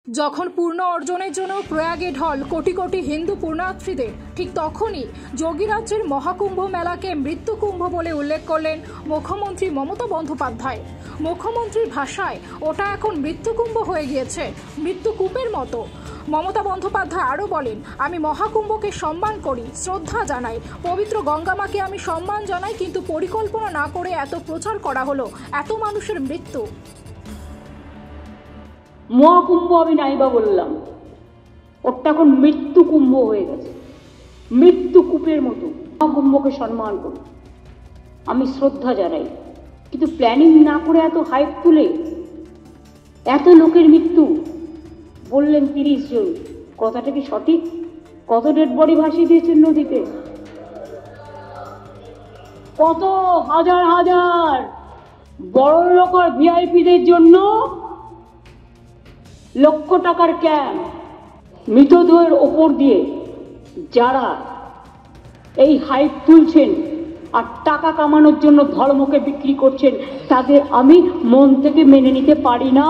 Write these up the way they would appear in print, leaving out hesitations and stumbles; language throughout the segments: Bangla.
যখন পূর্ণ অর্জনের জন্য প্রয়াগে ঢল কোটি কোটি হিন্দু পূর্ণার্থীদের, ঠিক তখনই যোগীরাজ্যের মহাকুম্ভ মেলাকে মৃত্যুকুম্ভ বলে উল্লেখ করলেন মুখ্যমন্ত্রী মমতা বন্দ্যোপাধ্যায়। মুখ্যমন্ত্রীর ভাষায় ওটা এখন মৃত্যুকুম্ভ হয়ে গিয়েছে, মৃত্যুকূপের মতো। মমতা বন্দ্যোপাধ্যায় আরও বলেন, আমি মহাকুম্ভকে সম্মান করি, শ্রদ্ধা জানাই, পবিত্র গঙ্গামাকে আমি সম্মান জানাই, কিন্তু পরিকল্পনা না করে এত প্রচার করা হলো, এত মানুষের মৃত্যু। মহাকুম্ভ আমি নাইবা বললাম, ওটা এখন মৃত্যু কুম্ভ হয়ে গেছে, মৃত্যু কূপের মতো। মহাকুম্ভকে সম্মান করি, আমি শ্রদ্ধা জানাই, কিন্তু প্ল্যানিং না করে এত হাইপ তুলে এত লোকের মৃত্যু বললেন 30 জন, কথাটা কি সঠিক? কত ডেড বডি ভাসিয়ে দিয়েছেন নদীতে, কত হাজার হাজার বড় লোক আর ভিআইপিদের জন্য লক্ষ টাকার ক্যাম্প। মৃতদেহের ওপর দিয়ে যারা এই হাইপ তুলছেন আর টাকা কামানোর জন্য ধর্মকে বিক্রি করছেন, তাদের আমি মন থেকে মেনে নিতে পারি না।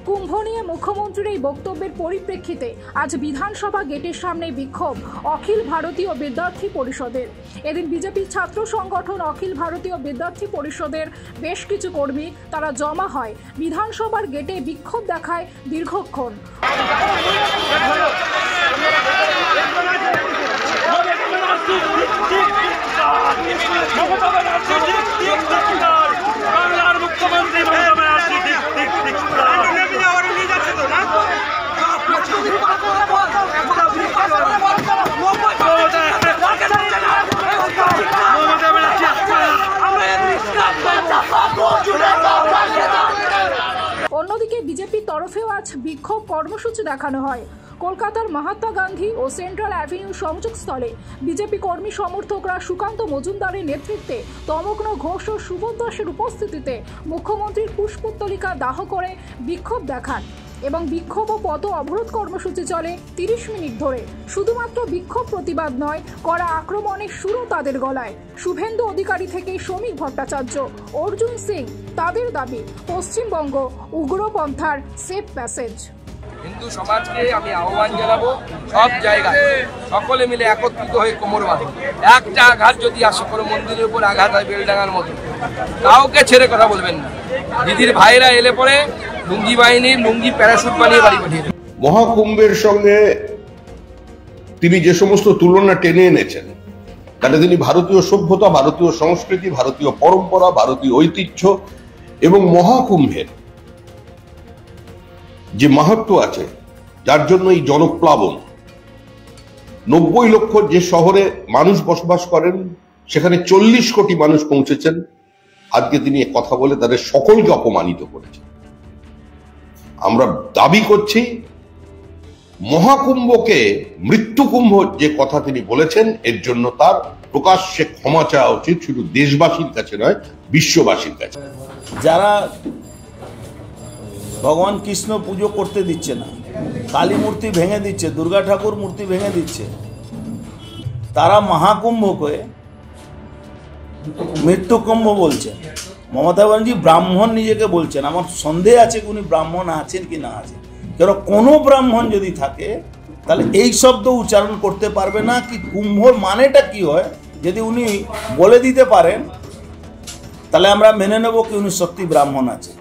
কুম্ভ নিয়ে মুখ্যমন্ত্রীর এই বক্তব্যের পরিপ্রেক্ষিতে আজ বিধানসভা গেটের সামনে বিক্ষোভ অখিল ভারতীয় বিদ্যার্থী পরিষদের। এদিন বিজেপির ছাত্র সংগঠন অখিল ভারতীয় বিদ্যার্থী পরিষদের বেশ কিছু কর্মী তারা জমা হয় বিধানসভার গেটে, বিক্ষোভ দেখায় দীর্ঘক্ষণ। অন্যদিকে বিজেপির তরফেও আজ বিক্ষোভ কর্মসূচি দেখানো হয়। কলকাতার মহাত্মা গান্ধী ও সেন্ট্রাল অ্যাভিনিউ সংযোগস্থলে বিজেপি কর্মী সমর্থকরা সুকান্ত মজুমদারের নেতৃত্বে তমগ্ন ঘোষ ও সুবোধ দাসের উপস্থিতিতে মুখ্যমন্ত্রীর পুষ্পোত্তলিকা দাহ করে বিক্ষোভ দেখান এবং বিক্ষোভ ও পথ অবরোধ কর্মসূচি চলে 30 মিনিট ধরে। শুধুমাত্র বিক্ষোভ প্রতিবাদ নয়, কড়া আক্রমণের সুরও তাদের গলায়। শুভেন্দু অধিকারী থেকে শ্রমিক ভট্টাচার্য, অর্জুন সিং, তাদের দাবি পশ্চিমবঙ্গ উগ্রপন্থার সেফ প্যাসেজ। হিন্দু সমাজকে আমি আহ্বান জানাবো, সব জায়গায় সকলে মিলে একত্রিত হয়ে কোমর বাঁধো। একটা আঘাত যদি আসে, কোনো মন্দিরের উপর আঘাত হয় বেলডাঙ্গার মতো, কাউকে ছেড়ে কথা বলবেন না। দিদির ভাইরা এলে পরে লুঙ্গি বাহিনীর লুঙ্গি প্যারাশুট বানিয়ে বাড়ি পাঠিয়ে দেন। মহাকুম্ভের সঙ্গে তিনি যে সমস্ত তুলনা টেনে এনেছেন, তাতে তিনি ভারতীয় সভ্যতা, ভারতীয় সংস্কৃতি, ভারতীয় পরম্পরা, ভারতীয় ঐতিহ্য এবং মহাকুম্ভের যে মাহাত্ম্য আছে, যার জন্য এই জনপ্লাবন, 90 লক্ষ যে শহরে মানুষ বসবাস করেন সেখানে 40 কোটি মানুষ পৌঁছেছেন। আজকে তিনি কথা বলে তাদের সকলকে অপমানিত করেছেন। আমরা দাবি করছি, মহাকুম্ভকে মৃত্যুকুম্ভ যে কথা তিনি বলেছেন, এর জন্য তার প্রকাশ্যে ক্ষমা চাওয়া উচিত, শুধু দেশবাসীর কাছে নয়, বিশ্ববাসীর কাছে। যারা ভগবান কৃষ্ণ পুজো করতে দিচ্ছে না, কালী মূর্তি ভেঙে দিচ্ছে, দুর্গা ঠাকুর মূর্তি ভেঙে দিচ্ছে, তারা মহাকুম্ভকে মৃত্যুকুম্ভ বলছেন। মমতা ব্যানার্জি ব্রাহ্মণ নিজেকে বলছেন, আমার সন্দেহ আছে উনি ব্রাহ্মণ আছেন কি না আছেন। কারণ কোনো ব্রাহ্মণ যদি থাকে তাহলে এই শব্দ উচ্চারণ করতে পারবে না কি কুম্ভর মানেটা কি হয়। যদি উনি বলে দিতে পারেন তাহলে আমরা মেনে নেব কি উনি সত্যি ব্রাহ্মণ আছে।